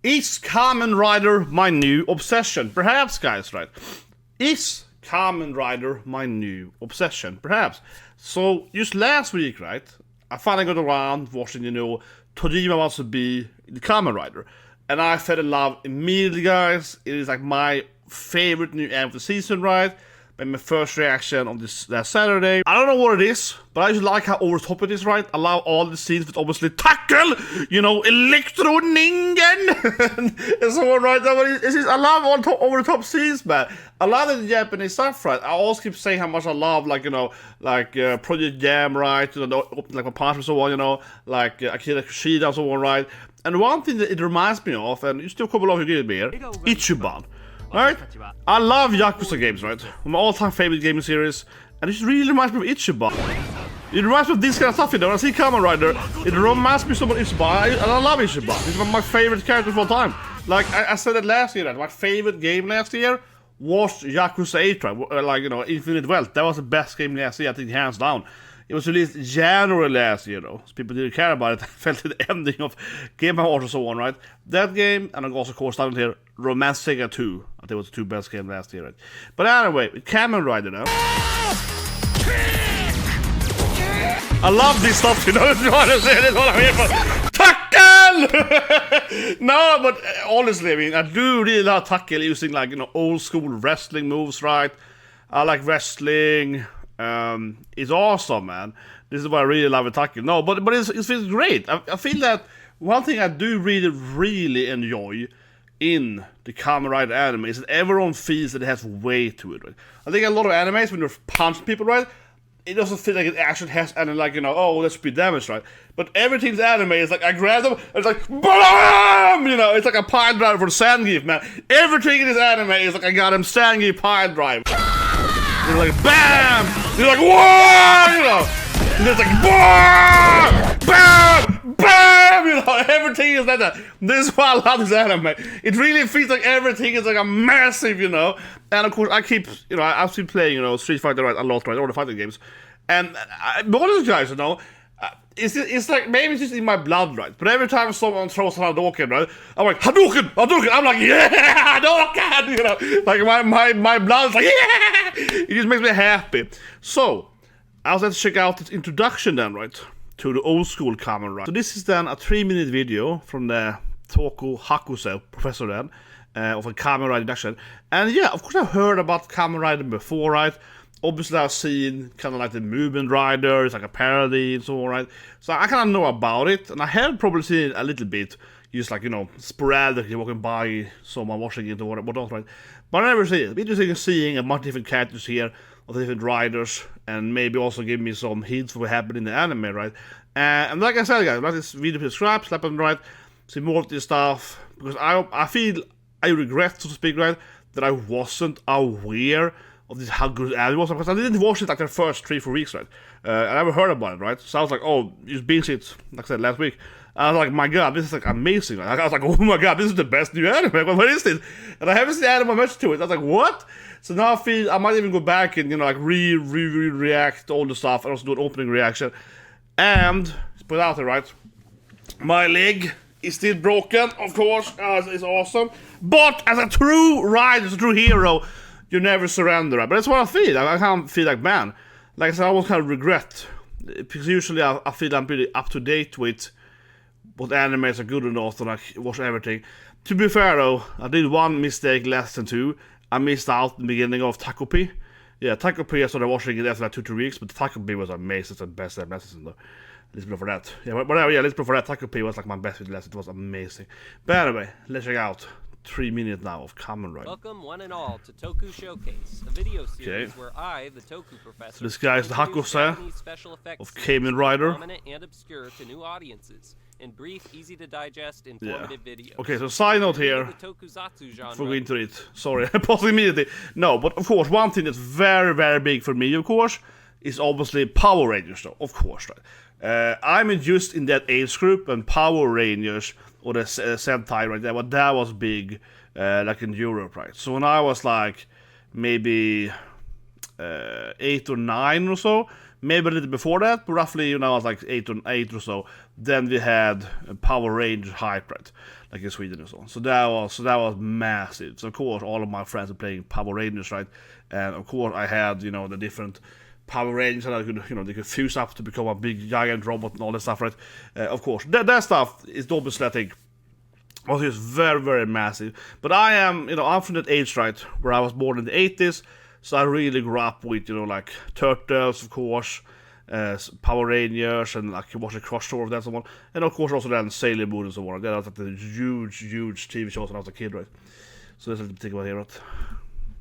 Is Kamen Rider my new obsession? Perhaps, guys, right? Is Kamen Rider my new obsession? Perhaps. So, just last week, right, I finally got around watching, Tojima Wants to be the Kamen Rider. And I fell in love immediately, guys. It is like my favorite new anime of the season, right? My first reaction on this last Saturday. I don't know what it is, but I just like how over top it is, right? I love all the scenes with obviously tackle, electro ningen, and so on, right? I love all over the top scenes, man. I love the Japanese stuff, right? I always keep saying how much I love, Project Jam, right? Like my punch and so on, like Akira Kushida and so on, right? And one thing that it reminds me of, and you still couple of you me here, ICHIBAN. Right? I love Yakuza games, right? My all-time favorite gaming series, and it just really reminds me of ICHIBAN. It reminds me of this kind of stuff, When I see Kamen Rider, it reminds me so much of ICHIBAN, and I love ICHIBAN. He's one of my favorite characters of all time. Like, I said that last year, my favorite game last year was Yakuza 8, right? Infinite Wealth. That was the best game last year, I think, hands down. It was released January last year, though, so people didn't care about it. I felt the ending of Game Awards and so on, right? That game, and also, of course, down here, Romance Sega 2. I think it was the two best games last year, right? But anyway, Kamen Rider now. I love this stuff, That's what I'm here for. Tackle! No, but honestly, I mean, I do really love tackle using, old school wrestling moves, right? I like wrestling. It's awesome, man. This is what I really love with tackle. No, but it feels great. I feel that one thing I do really enjoy in the Kamen Rider anime is that everyone feels that it has weight to it, right? I think a lot of animes, when you're punching people, right, it doesn't feel like it actually has any, let's be damaged, right? But everything's anime is like, I grab them, and it's like, BAM! It's like a pile driver for ZANGIE, man. Everything in this anime is like, I got him ZANGIE pile drive. You're like, BAM! You're like, whoa! And it's like, BAM! BAM! BAM! Everything is like that. This is why I love this anime. It really feels like everything is like a massive, And of course, I've been playing, Street Fighter a lot, right? All the fighting games. And most guys, it's like, maybe it's just in my blood, right? But every time someone throws an Hadouken, right? I'm like, Hadouken! I'm like, yeah! Hadouken! Like, my blood's like, yeah! It just makes me happy. So, I was going to check out this introduction then, right? To the old school Kamen Rider. So this is then a 3-minute video from the Toku Hakuse professor then, of a Kamen Rider introduction. And yeah, of course I've heard about Kamen Rider before, right? Obviously I've seen kind of like the Movement Rider, it's like a parody and so on, right? So I kind of know about it, and I have probably seen it a little bit, just sporadically walking by someone watching it or whatnot, right? But I never see it. It's interesting seeing a bunch of different characters here, of different riders, and maybe also give me some hints for what happened in the anime, right? And like I said, guys, like this video, subscribe, slap on right, see more of this stuff, because I feel, I regret, so to speak, right, that I wasn't aware of this, how good anime was, because I didn't watch it like the first 3-4 weeks, right? I never heard about it, right? So I was like, oh, you binge it, like I said, last week. And I was like, my god, this is like amazing, right? I was like, oh my god, this is the best new anime, what is this? And I haven't seen anime much to it. I was like, what? So now I feel I might even go back and, react to all the stuff, and also do an opening reaction. And, put it out there, right? My leg is still broken, of course, it's awesome. But as a true rider, as a true hero, you never surrender, right? But that's what I feel. I can't feel like, man. Like I said, I almost kind of regret. Because usually I feel I'm pretty up to date with what animes are good or not, and I watch everything. To be fair though, I did one mistake less than two. I missed out in the beginning of Takopi. Yeah, Takopi, I started watching it after like 2-3 weeks, but Takopi was amazing. It's the best lesson though. Let's go for that. Yeah, whatever, yeah, let's go for that. Takopi was like my best lesson. It was amazing. But anyway, let's check out 3 minutes now of Kamen Rider. Welcome one and all to Toku Showcase, a video series where I, the Toku professor, so this guy is the Hakuse of Kamen Rider. Prominent and obscure to new audiences in brief, easy to digest, informative videos. Okay, so side note here. Before we go into it, sorry, I paused immediately. No, but of course, one thing that's very, very big for me, of course, is obviously Power Rangers, though. Of course, right? I'm just in that age group, and Power Rangers, or the Sentai right there, but that was big, like in Europe, right? So when I was like maybe 8 or 9 or so, maybe a little before that, but roughly, I was like 8 or so. Then we had Power Ranger hype, right? Like in Sweden and so on. So that was massive. So of course, all of my friends were playing Power Rangers, right? And of course, I had, the different Power Rangers that I could, they could fuse up to become a big giant robot and all that stuff, right? Of course, that stuff is obviously, I think, was just very, very massive. But I am, I'm from that age, right, where I was born in the 80s, so I really grew up with, like Turtles, of course, Power Rangers, and like watching crossover of that and so on. And of course also then Sailor Moon and so on. That was like the huge TV shows when I was a kid, right? So that's what to think about here, right?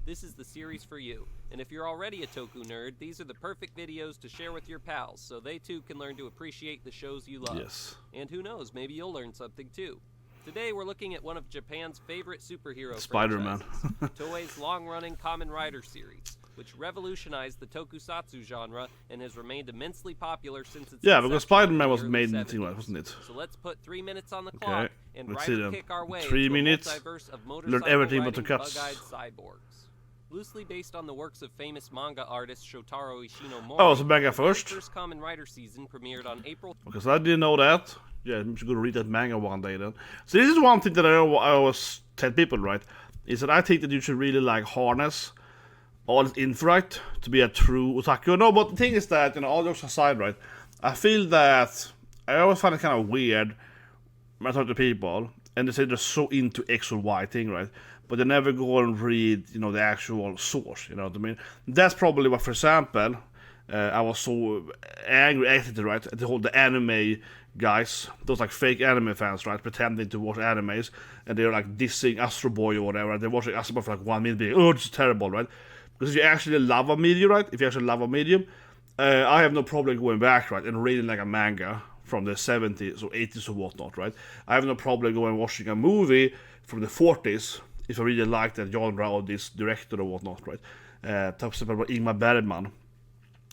This is the series for you. And if you're already a Toku nerd, these are the perfect videos to share with your pals, so they too can learn to appreciate the shows you love. Yes. And who knows, maybe you'll learn something too. Today we're looking at one of Japan's favorite superhero Spider-Man. franchises, Toei's long-running Kamen Rider series, which revolutionized the tokusatsu genre and has remained immensely popular since its because inception Spider-Man in was the made in early the thing, 70s. wasn't it? So let's put 3 minutes on the clock and let's see Rider then. kick our way 3 into minutes. a multiverse of Learn motorcycle everything but the riding cuts. bug-eyed cyborgs. Loosely based on the works of famous manga artist Shotaro Ishinomori. Oh, so manga first? The first Kamen Rider season premiered on April. Okay, so I didn't know that. Yeah, I'm just gonna read that manga one day then. So this is one thing that I always tell people, right? Is that I think that you should really like harness all this info, right, to be a true otaku. No, but the thing is that, all jokes aside, right, I feel that I always find it kind of weird when I talk to people and they say they're so into X or Y thing, right? But they never go and read, the actual source, you know what I mean? That's probably what, for example, I was so angry at it, right? At the anime guys, those like fake anime fans, right? Pretending to watch animes, and they're like dissing Astro Boy or whatever. They're watching Astro Boy for like 1 minute, being, oh, it's terrible, right? Because if you actually love a medium, right? If you actually love a medium, I have no problem going back, right? And reading like a manga from the 70s or 80s or whatnot, right? I have no problem going and watching a movie from the 40s if I really like that genre or this director or whatnot, right? Talk about Ingmar Bergman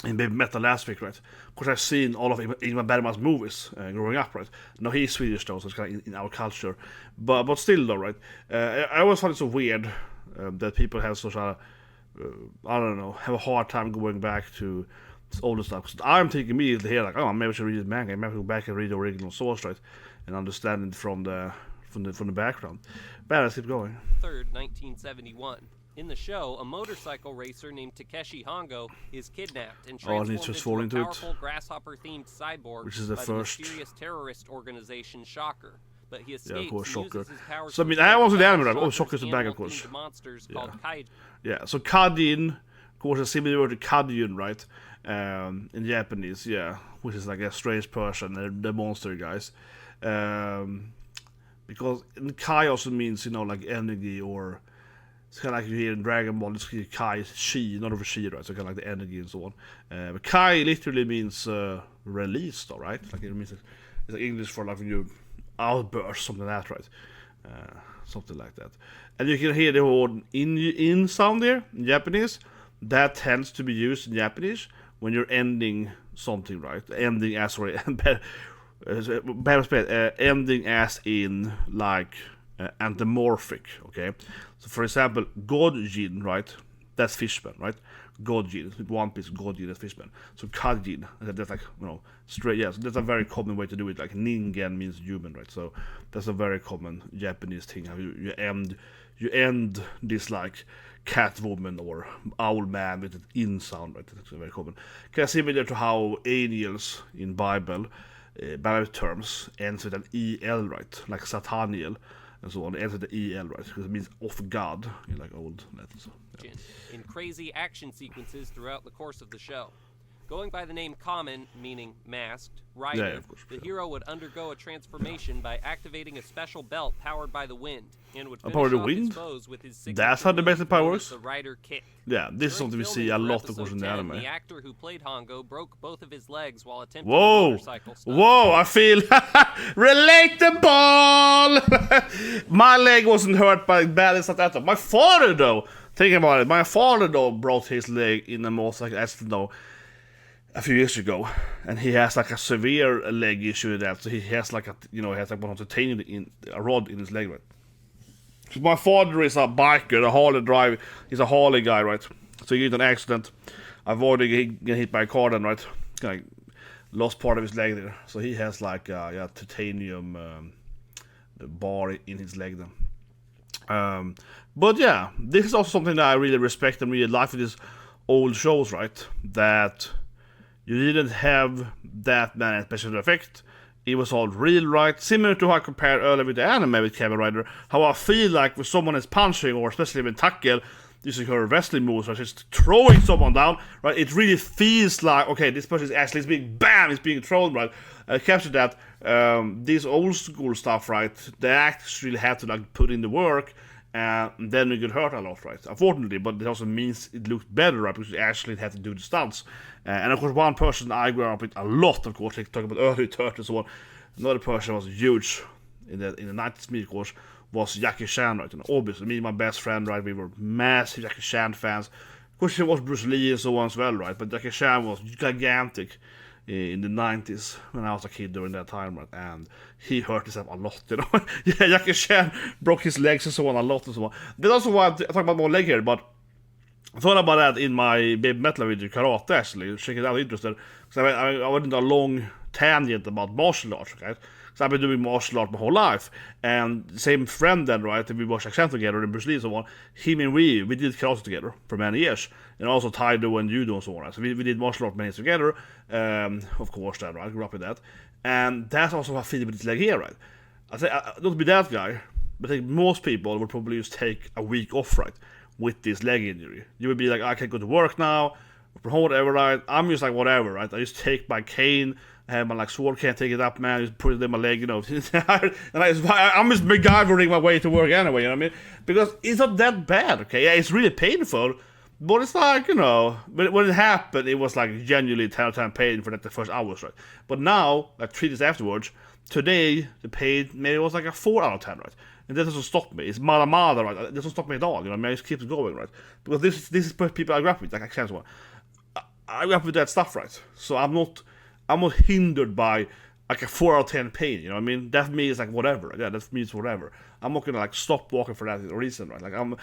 in Baby Metal last week, right? Because I've seen all of Ingmar Bergman's movies growing up, right? Now he's Swedish though, so it's kind of in our culture. But still though, right? I always find it so weird that people have such a, I don't know, have a hard time going back to older stuff. So I'm thinking immediately here, like, oh, maybe I should read the manga. Maybe I should go back and read the original source, right? And understand it from the background. But let's keep going. 3rd, 1971. In the show, a motorcycle racer named Takeshi Hongo is kidnapped and transformed into a powerful grasshopper-themed cyborg which is the by first the mysterious terrorist organization Shocker. But he escapes of course, and uses Shocker. his powers So I to mean, I was in the anime, right? Shocker's Shocker's the bag, of course. animal-themed monsters Yeah. called Kaijin. Yeah, so Kaijin, of course, is similar to Kaijin, right? In Japanese, yeah, which is like a strange person, the monster guys. Because Kai also means, like energy, or it's kind of like you hear in Dragon Ball, it's Kai, Chi, not over Chi, right? So kind of like the energy and so on. But Kai literally means released, though, right? Like it means it's like English for like when you outburst, something like that, right? Something like that. And you can hear the word in sound there in Japanese. That tends to be used in Japanese when you're ending something, right? Ending as, sorry, ending as in like anthropomorphic, okay? So for example, Godjin, right? That's fishman, right? Godjin, One Piece, Godjin, that's fishman. So Kaijin, that's like, straight, yeah, so that's a very common way to do it. Like Ningen means human, right? So that's a very common Japanese thing, how you end this like cat woman or owl man with an in sound, right? That's very common. Kind of similar to how angels in Bible terms ends with an el, right? Like Sataniel and so on, ends with the el, right? Because it means of God in like old letters. Yeah. In crazy action sequences throughout the course of the show. Going by the name Kamen, meaning masked, Rider, of course, the hero would undergo a transformation by activating a special belt powered by the wind, and would finish powered the off wind? his foes with his signature That's how the move basic power known works? as the Rider Kick. Yeah, this is During something we see filming a for lot, of episode course, in the 10, anime. The actor who played Hongo broke both of his legs while attempting a Whoa! motorcycle stunt. Whoa, I feel relatable! My leg wasn't hurt by balance at that time. My father, though, thinking about it, broke his leg in a motorcycle accident, though, a few years ago, and he has like a severe leg issue with that. So he has like he has like one of the titanium a rod in his leg, right? So my father is a biker, a Harley driver. He's a Harley guy, right? So he get an accident, avoiding getting hit by a car, then, right? kind of lost part of his leg there. So he has like titanium bar in his leg then. But yeah, this is also something that I really respect and really like with these old shows, right? That you didn't have that many special effects. It was all real, right? Similar to how I compared earlier with the anime with Kamen Rider. How I feel like when someone is punching, or especially with tackle, using her wrestling moves, right? Just throwing someone down, right? It really feels like, okay, this person is actually being, bam, it's being thrown, right? I captured that. This old school stuff, right? The actors really have to like put in the work, and then we get hurt a lot, right? Unfortunately, but it also means it looked better, right? Because you actually had to do the stunts. And of course, one person I grew up with a lot, of course, like talking about early 30s and so on. Another person was huge in the 90s, me, of course, was Jackie Chan, right? And obviously, me and my best friend, right? We were massive Jackie Chan fans. Of course, he was Bruce Lee and so on as well, right? But Jackie Chan was gigantic in the 90s when I was a kid during that time, right? And he hurt himself a lot, you know. Yeah, Jackie Chan broke his legs and so on a lot and so on. That's also why I talk about more leg here, but I thought about that in my Baby Metal video, Karate, actually. Check it out, interested. So I went into a long tangent about martial arts, okay? So I've been doing martial art my whole life. And same friend then, right? We watched action together in Bruce Lee and so on. Him and we did karate together for many years. And also Taido and Judo and so on. Right? So we did martial art many years together. Of course, then, right? I grew up with that. And that's also how I feel with this leg here, right? I say, don't be that guy, but I think most people would probably just take a week off, right? With this leg injury. You would be like, I can't go to work now, from home, whatever, right? I'm just like, whatever, right? I just take my cane, I have my like sword, can't take it up, man, just put it in my leg, you know. And I'm just MacGyvering my way to work anyway, you know what I mean? Because it's not that bad, okay? Yeah, it's really painful, but it's like, you know, when it happened, it was like genuinely 10 out of 10 pain for like the first hours, right? But now, like 3 days afterwards, today, the pain maybe was like a 4 out of 10, right? And that doesn't stop me. It's mada, right? It doesn't stop me at all, you know what I mean? I just keep going, right? Because this is people I grew up with, like I can't one. I grew up with that stuff, right? So I'm not hindered by like a 4 out of 10 pain, you know what I mean? That means like whatever, right? Yeah, that means whatever. I'm not gonna like stop walking for that reason, right? Like I'm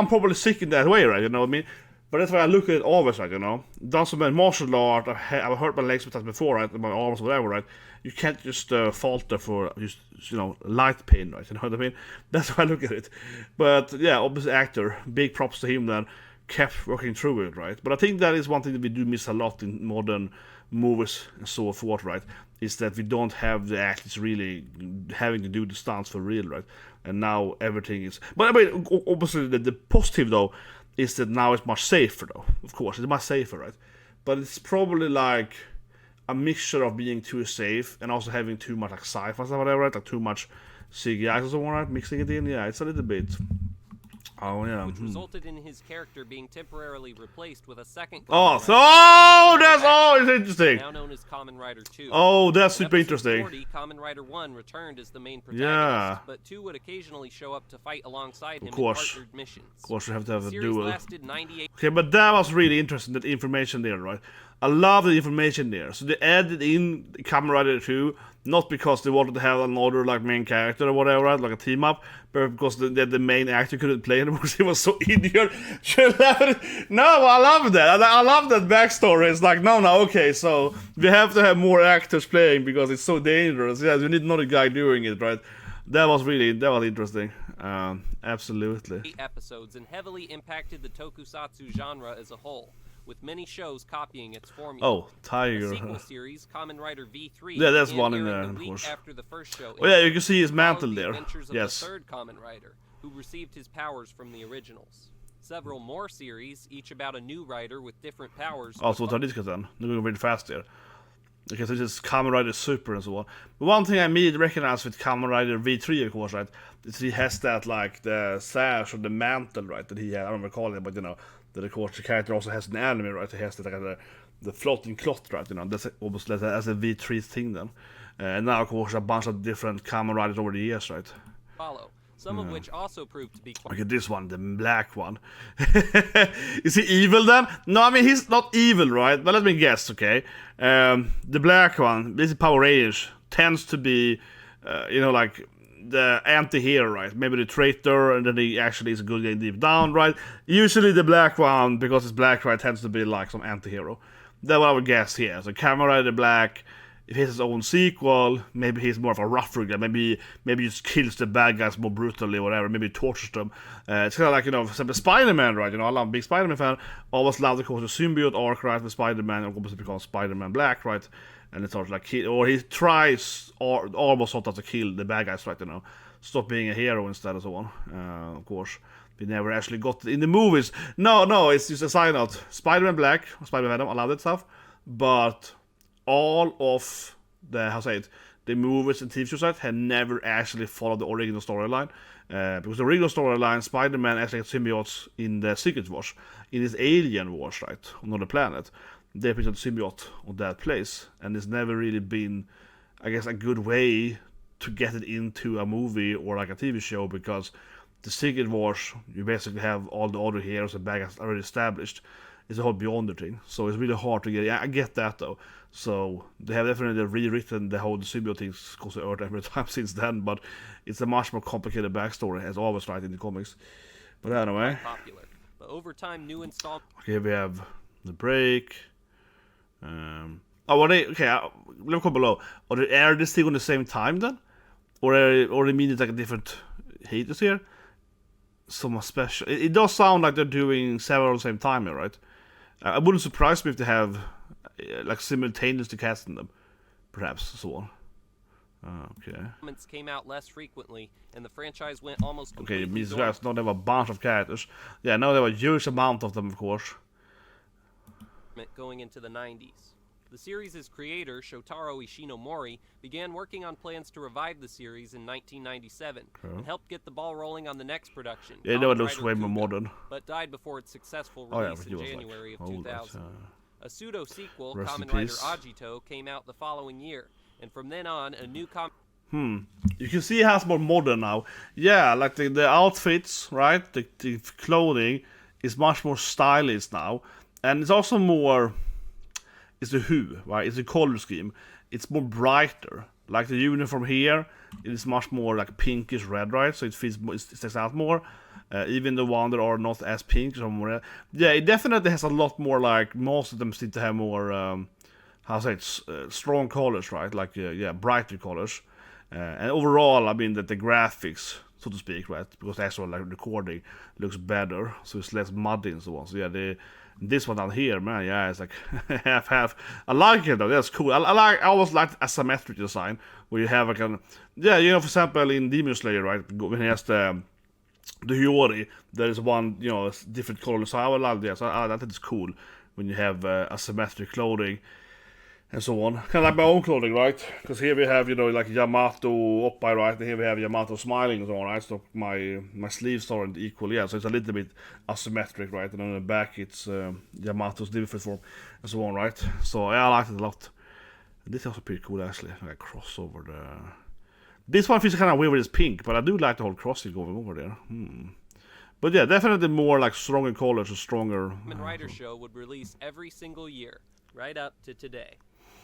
probably sick in that way, right? You know what I mean? But that's why I look at it always, right? You know, done some martial art. I've hurt my legs with that before, right? My arms, whatever, right? You can't just falter for just, you know, light pain, right? You know what I mean? That's why I look at it. But yeah, obviously actor, big props to him then, kept working through it, right? But I think that is one thing that we do miss a lot in modern movies and so forth, right? Is that we don't have the actors really having to do the stunts for real, right? And now everything is. But I mean, obviously the positive though is that now it's much safer though. Of course, it's much safer, right? But it's probably like a mixture of being too safe and also having too much like sci-fi stuff, whatever, right? Like too much CGI or so on, right? Mixing it in, yeah, it's a little bit. Oh yeah. Which resulted in his character being temporarily replaced with a second. It's interesting. Now known as Kamen Rider 2. Oh, that's super interesting. 40, Kamen Rider 1 returned as the main protagonist, but 2 would occasionally show up to fight alongside him in partnered missions. Of course, you have to have a series duel. Lasted 98. Okay, but that was really interesting, that information there, right? I love the information there. So they added in Kamen Rider 2, not because they wanted to have another like main character or whatever, right? Like a team up, but because the main actor couldn't play anymore because he was so idiot. No, I love that. I love that backstory. It's like, no, okay, so we have to have more actors playing because it's so dangerous. Yeah, you need another guy doing it, right? That was interesting. Absolutely. 8 episodes and heavily impacted the tokusatsu genre as a whole, with many shows copying its formula. Oh, Tiger. The sequel series, Kamen Rider V3. Yeah, that's one in there, of course. After the first show, oh yeah, you can see his mantle there. Yes. The third Kamen Rider, who received his powers from the originals. Several more series, each about a new rider with different powers. Oh, så tar diskat then. Nu går vi really fast here. Okay, so this is Kamen Rider Super and so on. But one thing I immediately recognize with Kamen Rider V3, of course, right, is he has that, like, the sash or the mantle, right, that he had. I don't remember calling it, but, you know, that, of course, the character also has an anime, right? He has the, like, the floating cloth, right, you know. That's almost as a V3 thing, then. And now, of course, a bunch of different Kamen Riders over the years, right? Follow. Some of which also proved to be quite... Look at this one, the black one. Is he evil then? No, I mean, he's not evil, right? But let me guess, okay? The black one, this is Power Rangers, tends to be, you know, like, the anti-hero, right? Maybe the traitor, and then he actually is a good guy deep down, right? Usually the black one, because it's black, right, tends to be like some anti-hero. That's what I would guess here. So Kamen Rider Black, if he has his own sequel, maybe he's more of a rougher guy. Maybe he just kills the bad guys more brutally or whatever. Maybe tortures them. It's kind of like, you know, for example, Spider-Man, right? You know, I'm a big Spider-Man fan. Always loved, of course, the symbiote arc, right, with Spider-Man. Of course, it becomes Spider-Man Black, right? And it's sort of like, or he tries, or almost sort of to kill the bad guys, right? You know, stop being a hero instead and so on. Of course, we never actually got in the movies. No, it's just a side note. Spider-Man Black, Spider-Man Venom, I love that stuff, but all of the movies and TV shows had never actually followed the original storyline. Because the original storyline, Spider-Man actually had symbiotes in the Secret Wars, in his alien wars, right, on another planet. They put a symbiote on that place, and it's never really been, I guess, a good way to get it into a movie or like a TV show, because the Secret Wars, you basically have all the other heroes and bad guys already established. It's a whole Beyonder thing, so it's really hard to get. Yeah, I get that though. So they have definitely rewritten the whole symbiote thing goes to Earth every time since then, but it's a much more complicated backstory, as always, right, in the comics. But anyway, popular. But over time, new install. Okay, we have the break. Let me come below. Are they air this thing on the same time then, or they mean it's like a different heaters here? Some special. It does sound like they're doing several at the same time here, right? I wouldn't surprise me if they have like simultaneously casting them, perhaps, so on. Okay. Came out less frequently, and the franchise went almost completely. Okay, these guys don't have a bunch of characters. Yeah, now they have a huge amount of them, of course. Going into the 90s. The series' creator, Shotaro Ishinomori, began working on plans to revive the series in 1997 and helped get the ball rolling on the next production. Yeah, no, it looks way more modern. But died before its successful release in January of 2000. A pseudo-sequel, Kamen Rider Agito, came out the following year, and from then on, a new You can see it has more modern now. Yeah, like the outfits, right? The clothing is much more stylish now. And it's also more, it's the hue, right? It's the color scheme. It's more brighter. Like the uniform here, it is much more like pinkish red, right? So it feels, it sticks out more. Even the one that are not as pink, or more red. Yeah, it definitely has a lot more, like, most of them seem to have more, strong colors, right? Like, brighter colors. And overall, I mean, that the graphics, so to speak, right? Because the actual, like, recording looks better, so it's less muddy and so on. So yeah, this one down here, man, yeah, it's like half. I like it though. That's cool. I always like asymmetric design where you have like for example, in Demon Slayer, right? When he has the Hiyori, there is one, different color. So I would like that. So I think it's cool when you have asymmetric clothing and so on. Kind of like my own clothing, right? Because here we have, like Yamato Oppai, right? And here we have Yamato smiling and so on, right? So my sleeves aren't equal, yeah. So it's a little bit asymmetric, right? And on the back, it's Yamato's different form and so on, right? So yeah, I like it a lot. This is also pretty cool, actually. Like crossover there. This one feels kind of weird with its pink, but I do like the whole crossing going over there. But yeah, definitely more like stronger colors or stronger. Kamen Rider show would release every single year, right up to today.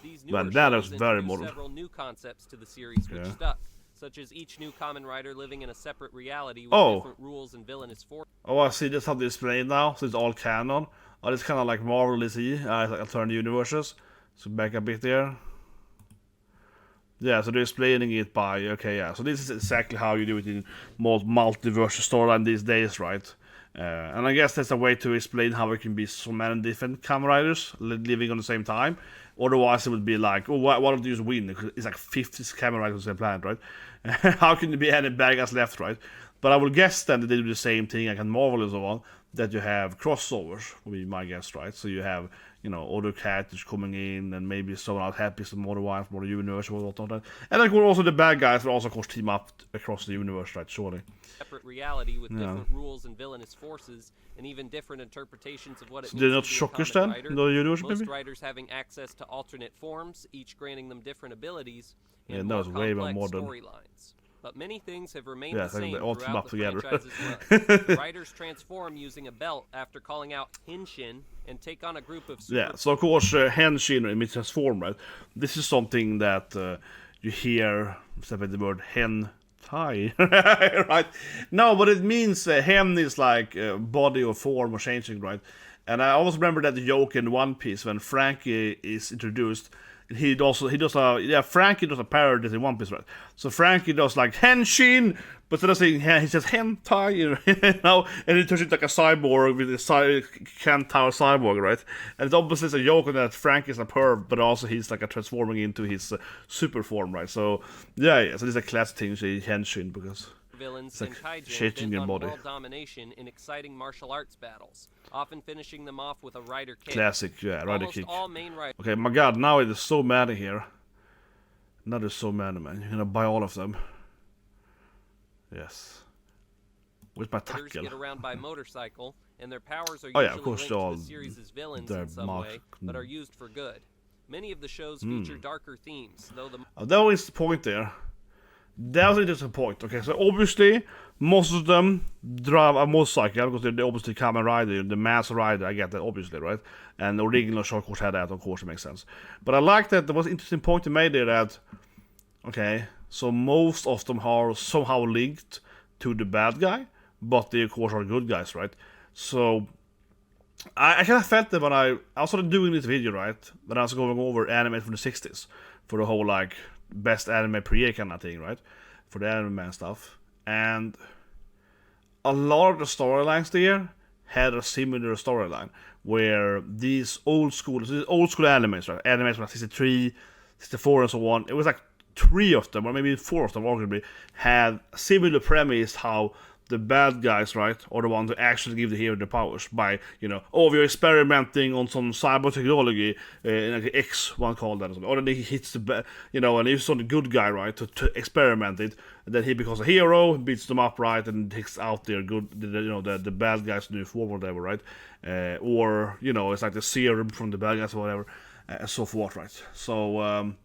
These but that is very modern. Several new concepts to the series which stuck, such as each new Kamen Rider living in a separate reality with different rules and villainous forces. Oh, I see. That's how they explain now. So it's all canon. Oh, it's kind of like Marvel DC. It's like alternate universes. So back a bit there. Yeah, so they're explaining it by So this is exactly how you do it in multiverse storyline these days, right? And I guess that's a way to explain how it can be so many different Kamen Riders living on the same time. Otherwise, it would be like, why don't you just win? It's like 50 Kamen Riders on the same planet, right? How can there be any bad guys left, right? But I will guess then that they do the same thing, like in Marvel and so on, that you have crossovers, would be my guess, right? So you have, other characters coming in, and maybe someone out happy, some more wives, more universe, or whatnot. And of course, also the bad guys will also, of course, team up across the universe, right? Surely. Separate reality with different rules and villainous forces, and even different interpretations of what it means they're not to be shockers a then? Rider. In the universe, Most maybe? riders having access to alternate forms, each granting them different abilities, and that more was way more complex modern. storylines. But many things have remained the same they all team throughout up the together. franchise as well. The riders transform using a belt after calling out Henshin and take on a group of so of course Henshin in transform, right? This is something that you hear, except the word hentai, right? No, but it means hen is like body or form or changing, right? And I always remember that joke in One Piece when Frankie is introduced. Frankie does a parody in One Piece, right? So Frankie does like henshin, but instead of saying he says hentai, you know, and he turns into like a cyborg with a Kentaro cyborg, right? And it's obviously a joke that Frankie is a perv, but also he's like a transforming into his super form, right? So yeah, so this is a classic thing, say henshin, because Villains like and Kaijin changing bent your on body. world domination in exciting martial arts battles, often finishing them off with a rider kick. Classic, yeah, rider Almost kick. all main riders Okay, my god, now there's so many here. Now there's so many, man. You're gonna buy all of them. Yes. With my tackle. get around by motorcycle, and their powers are Oh, usually yeah, of course, linked they're to all- the series' villains they're in some way, but are used for good. Many of the shows feature darker themes, though the That was the point there. That was just a point. Okay, so obviously, most of them drive a motorcycle because they're obviously Kamen Rider, the mass rider. I get that, obviously, right? And the original short course had that, of course, it makes sense. But I like that there was an interesting point you made there that, okay, so most of them are somehow linked to the bad guy, but they, of course, are good guys, right? So I kind of felt that when I started doing this video, right? When I was going over anime from the 60s for the whole, like, best anime per year kind of thing, right? For the anime man stuff. And a lot of the storylines there had a similar storyline where these old school animes, right? Animes from 63, 64 and so on. It was like 3 of them, or maybe 4 of them arguably, had a similar premise how the bad guys, right, are the ones who actually give the hero the powers by, you know, we're experimenting on some cyber technology, like X, one called that or something. Or then he hits you know, and he's on the good guy, right, to experiment it. And then he becomes a hero, beats them up, right, and takes out their the bad guys' new form or whatever, right? Or, you know, it's like the serum from the bad guys or whatever, and so forth, right? So,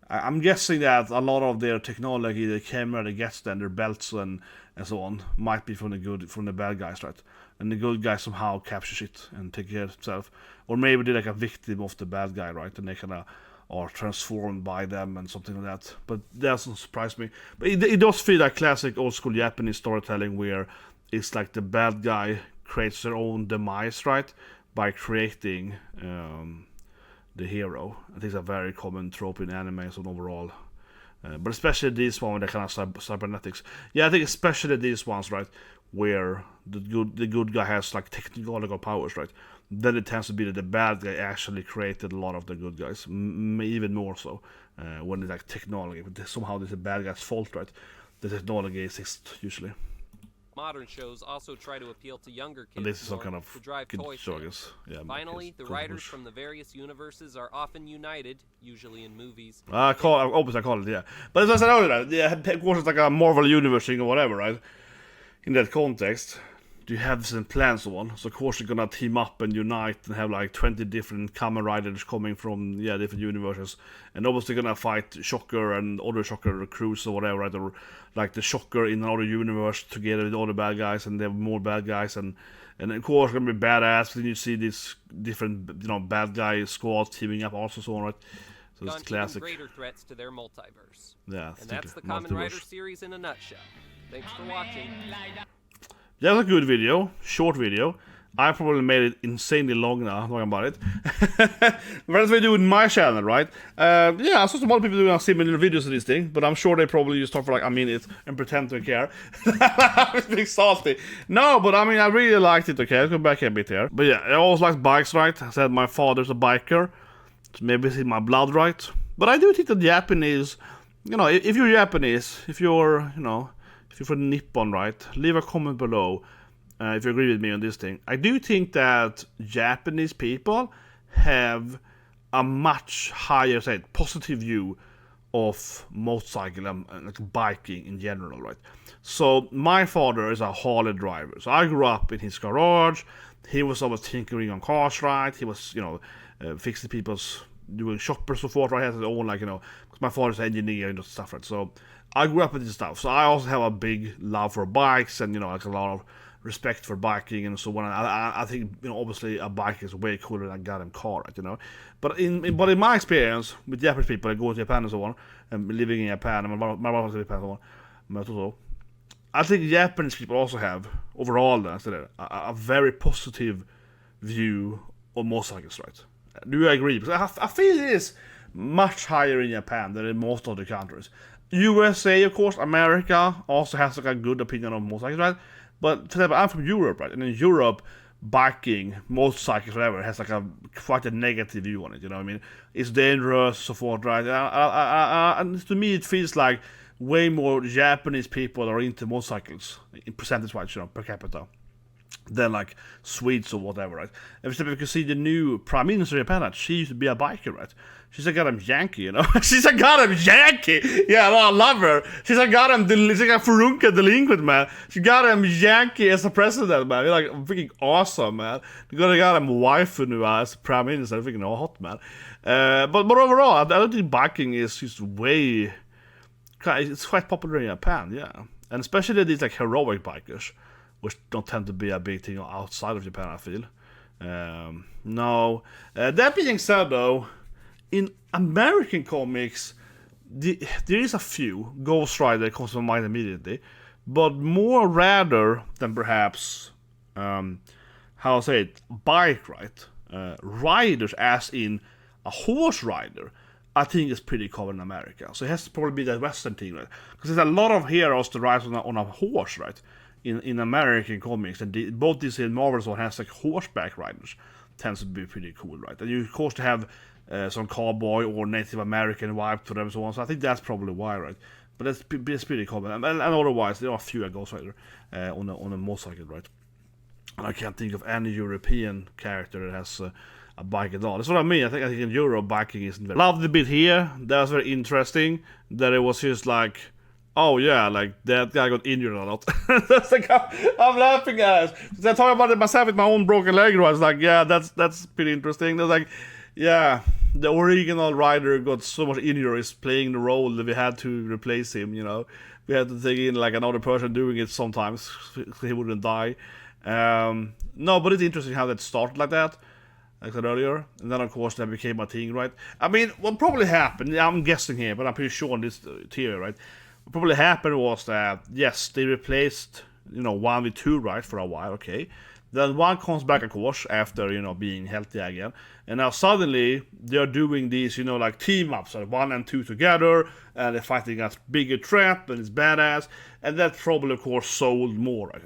I'm guessing that a lot of their technology, the camera they get, then their belts and so on, might be from the bad guys, right? And the good guy somehow captures it and take care of himself, or maybe they're like a victim of the bad guy, right? And they kind of are transformed by them and something like that. But that doesn't surprise me. But it does feel like classic old school Japanese storytelling, where it's like the bad guy creates their own demise, right, by creating the hero. I think it's a very common trope in animes and overall. But especially this one with the kind of cybernetics. Yeah, I think especially these ones, right, where the good guy has like technological powers, right? Then it tends to be that the bad guy actually created a lot of the good guys, even more so when it's like technology. But somehow this is the bad guy's fault, right? The technology exists usually. modern shows also try to appeal to younger kids And this is some more kind of to drive kid toy show, I sales. guess. Yeah, Finally, the riders from the various universes are often united, usually in movies. I call it, yeah. But as I said earlier, yeah, of course it's like a Marvel universe thing or whatever, right? In that context, you have some plans on. So of course you're gonna team up and unite and have like 20 different Kamen Riders coming from different universes, and obviously gonna fight Shocker and other Shocker crews or whatever, right? Or like the Shocker in another universe together with all the bad guys, and they have more bad guys, and of course it's gonna be badass when you see these different bad guy squads teaming up also, so on, right? So it's classic. Greater threats to their multiverse. Yeah, and that's the Kamen Rider series in a nutshell. Thanks for watching. That was a good video, short video. I probably made it insanely long now, talking about it. But that's what we do in my channel, right? I saw some other people doing similar videos to this thing, but I'm sure they probably just talk for like a minute and pretend to care. I'm being salty. No, but I mean, I really liked it, okay? Let's go back a bit here. But yeah, I always liked bikes, right? I said my father's a biker, so maybe it's in my blood, right? But I do think that Japanese, if you're Japanese, if you're from Nippon, right? Leave a comment below if you agree with me on this thing. I do think that Japanese people have a much higher, positive view of motorcycle and like biking in general, right? So my father is a Harley driver. So I grew up in his garage. He was always tinkering on cars, right? He was, fixing people's, doing shoppers so forth, right? He has his own, because my father's an engineer and stuff, right? So I grew up with this stuff, so I also have a big love for bikes and a lot of respect for biking and so on. I think obviously a bike is way cooler than a goddamn car, right? But in my experience with Japanese people, I go to Japan and so on, and living in Japan, and my mom was in Japan and so on. I think Japanese people also have overall a very positive view of motorcycles, right? Do you agree? Because I feel it is much higher in Japan than in most other countries. USA, of course, America also has like a good opinion of motorcycles, right? But for example, I'm from Europe, right? And in Europe, biking, motorcycles, whatever, has like quite a negative view on it. You know what I mean? It's dangerous, so forth, right? And to me, it feels like way more Japanese people are into motorcycles in percentage-wise, you know, per capita, than like Swedes or whatever, right? And if you can see the new Prime Minister of Japan, she used to be a biker, right? She's a goddamn Yankee, you know? She's a goddamn Yankee! Yeah, no, I love her. She's a goddamn, she's like a Furunka delinquent, man. She's goddamn Yankee as the president, man. You're like freaking awesome, man. You got a goddamn wife nu as Prime Minister, freaking hot, man. But overall, I don't think biking is just way... It's quite popular in Japan, yeah. And especially these like heroic bikers, which don't tend to be a big thing outside of Japan, I feel. That being said, though, in American comics, there is a few. Ghost Rider comes to mind immediately, but more rather than perhaps, bike ride. Riders, as in a horse rider, I think is pretty common in America. So it has to probably be that Western thing, right? Because there's a lot of heroes to ride on a horse, right? In American comics, and both DC and Marvel so has like horseback riders, tends to be pretty cool, right? And you of course to have some cowboy or Native American vibe to them and so on. So I think that's probably why, right? But that's pretty common. And otherwise, there are a few Ghost Rider on a motorcycle, right? And I can't think of any European character that has a bike at all. That's what I mean. I think in Europe biking isn't very... Loved the bit here. That was very interesting. That it was just like, oh yeah, like that guy got injured a lot. That's like I'm laughing at it. Because I talk about it myself with my own broken leg. I was like, yeah, that's pretty interesting. That's like, yeah, the original rider got so much injuries playing the role that we had to replace him. You know, we had to take in like another person doing it sometimes so he wouldn't die. No, but it's interesting how that started like that. Like I said earlier, and then of course that became a thing, right? I mean, what probably happened, I'm guessing here, but I'm pretty sure on this theory, right? What probably happened was that, yes, they replaced, 1v2, right, for a while, okay. Then one comes back, of course, after, being healthy again. And now suddenly, they're doing these, like team-ups, like 1 and 2 together, and they're fighting a bigger threat, and it's badass. And that probably, of course, sold more, right,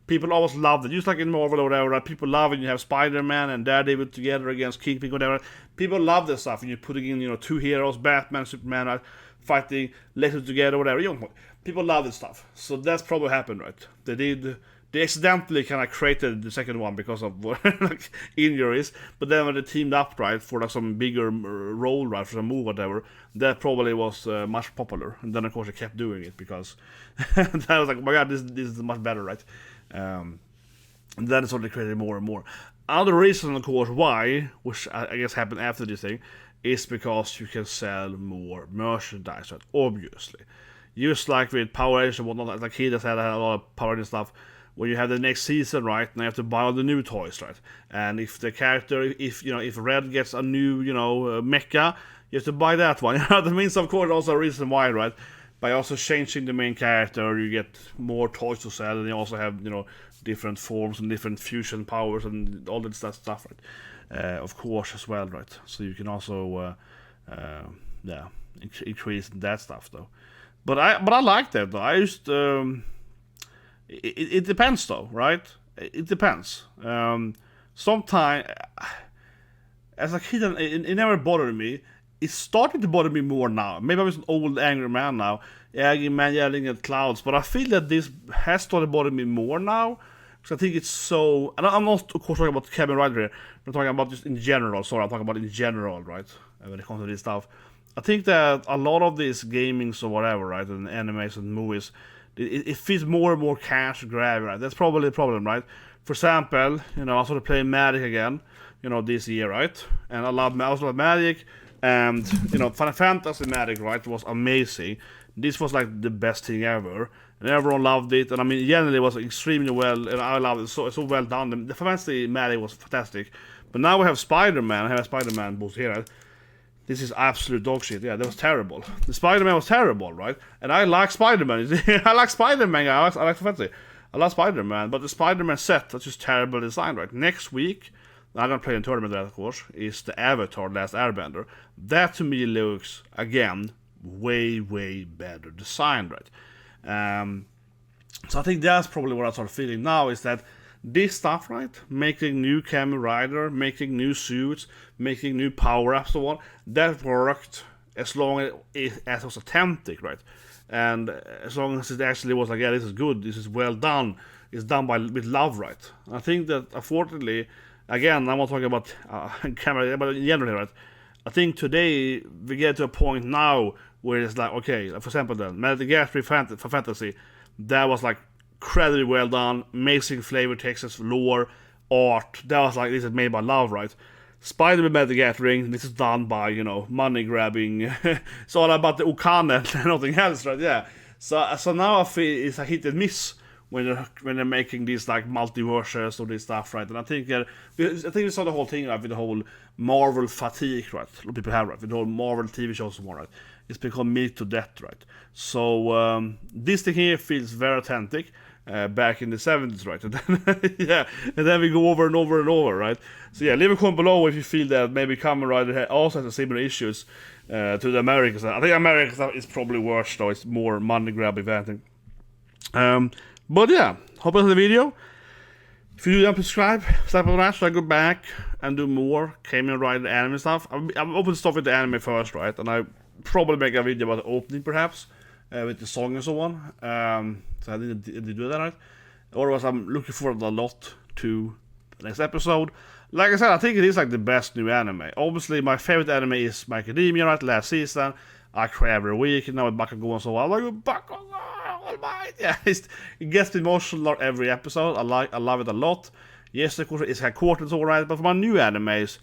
People always loved it, just like in Marvel or whatever, right? People love it, you have Spider-Man and Daredevil together against Kingpin, whatever. People love this stuff, and you're putting in, two heroes, Batman, Superman, right? Fighting later together, whatever. People love this stuff. So that's probably happened, right? They accidentally kind of created the second one because of like injuries, but then when they teamed up, right, for like some bigger role, right, for some move, whatever, that probably was much popular. And then of course they kept doing it because that was like, oh my god, this is much better, right? And then it's only created more and more. Another reason, of course, why, which I guess happened after this thing, is because you can sell more merchandise, right? Obviously. Just like with Power Rangers and whatnot, like he just had a lot of Power Rangers stuff. When you have the next season, right, and you have to buy all the new toys, right? And if the character, if Red gets a new, mecha, you have to buy that one. That means, of course, also a reason why, right? By also changing the main character, you get more toys to sell, and you also have, different forms and different fusion powers and all that stuff, right? Of course, as well, right? So you can also, increase that stuff, though. But I like that, though. I used it depends, though, right? It depends. Sometimes, as a kid, it never bothered me. It's starting to bother me more now. Maybe I'm just an old angry man now, yelling at clouds. But I feel that this has started to bother me more now, because I think it's so. And I'm not, of course, talking about Kamen Rider here. I'm talking about just in general. Sorry, I'm talking about in general, right? When it comes to this stuff, I think that a lot of these gamings or whatever, right, and animes and movies, it feels more and more cash grab, right? That's probably the problem, right? For example, I started playing Magic again, this year, right? And I also love Magic, and Final Fantasy Magic, right, was amazing. This was like the best thing ever, and everyone loved it. And I mean, generally, it was extremely well, and I loved it. So well done. The Fantasy Magic was fantastic. But now we have Spider-Man. I have a Spider-Man booth here. Right? This is absolute dog shit. Yeah, that was terrible. The Spider-Man was terrible, right? And I like Spider-Man. I like Spider-Man. I like Fantasy. I love Spider-Man, but the Spider-Man set, that's just terrible design, right? Next week, I'm gonna play in tournament that, of course, is the Avatar Last Airbender. That to me looks, again, way better designed, right? So I think that's probably what I start feeling now, is that this stuff, right, making new Kamen Rider, making new suits, making new power-ups and so on, that worked as long as it was authentic, right? And as long as it actually was like, yeah, this is good, this is well done, it's done with love, right? I think that, unfortunately, again, I'm not talking about camera, but in general, right? I think today we get to a point now where it's like, okay, for example, the Madagascar for fantasy, that was like incredibly well done, amazing flavor, textures, lore, art. That was like, this is made by love, right? Spider-Man Madagascar, this is done by, you know, money grabbing. It's all about the Okane and nothing else, right? Yeah. So now I feel it's a hit and miss when they're making these like multiverses or this stuff, right? And I think we saw the whole thing, right, with the whole Marvel fatigue, right? A lot of people have, right, with the whole Marvel TV shows and more, right? It's become meat to death, right? So this thing here feels very authentic. Back in the 70s, right? And then, yeah, and then we go over and over and over, right? So yeah, leave a comment below if you feel that maybe Kamen Rider also has similar issues to the Americans. I think Americans is probably worse, though. It's more money grab eventing. But yeah, hope you like the video. If you don't subscribe, step on that, so I go back and do more Kamen Rider anime stuff. I'm open to stuff with the anime first, right? And I probably make a video about the opening, perhaps, with the song and so on. So I didn't do that, right? Otherwise, I'm looking forward a lot to the next episode. Like I said, I think it is like the best new anime. Obviously, my favorite anime is My Academia, right? Last season. I cry every week, you know, with Bakugo and so on. I'm like, Bakugo, all right. Yeah, it gets me emotional every episode. I love it a lot. Yes, of course, it's quarters alright, but for my new animes,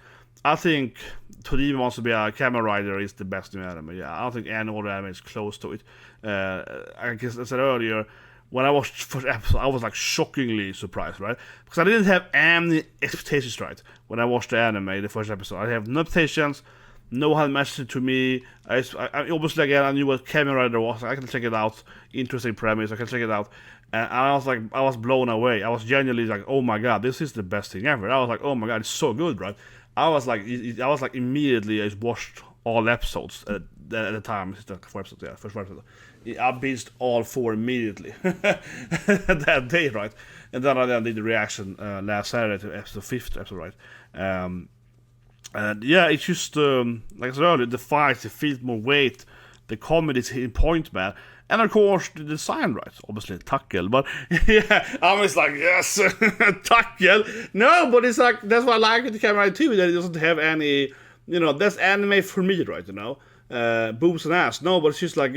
I think Tojima Wants to be a Kamen Rider is the best new anime. Yeah, I don't think any other anime is close to it. I guess I said earlier, when I watched the first episode, I was like shockingly surprised, right? Because I didn't have any expectations, right? When I watched the anime, the first episode, I have no expectations. No one mentioned it to me. I obviously, again, I knew what Kamen Rider was. I can check it out. Interesting premise. I can check it out. And I was blown away. I was genuinely like, oh my god, this is the best thing ever. I was like, oh my god, it's so good, right? I was like immediately, I watched all episodes at the time. It's the first episode. I binged all 4 immediately that day, right? And then I did the reaction last Saturday to episode 5th episode, right? And yeah, it's just like I said earlier, the fights, it feels more weight, the comedy is in point, man. And of course, the design, right? Obviously, tackle, but yeah, I'm just like, yes, tackle. No, but it's like, that's what I like with the Kamen Rider too, that it doesn't have any, you know, that's anime for me, right? You know, boobs and ass. No, but it's just like,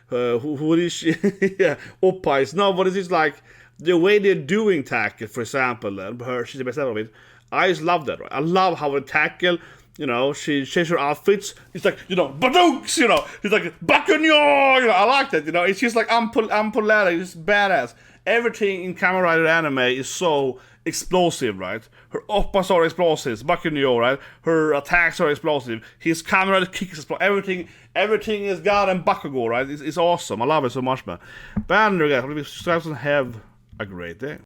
who is she? Yeah, oppies. No, but it's just like the way they're doing tackle, for example, she's the best out of it. I just love that, right? I love how a tackle, you know, she changes her outfits. It's like, you know, badooks, you know. It's like, bakunyo, you know, I like that, you know. It's just like, unpolitic, it's badass. Everything in Kamen Rider anime is so explosive, right? Her oppas are explosive, bakunyo, right? Her attacks are explosive. His Kamen Rider kicks explosive. Everything is God and Bakugo, right? It's awesome. I love it so much, man. But anyway, guys, subscribe and have a great day.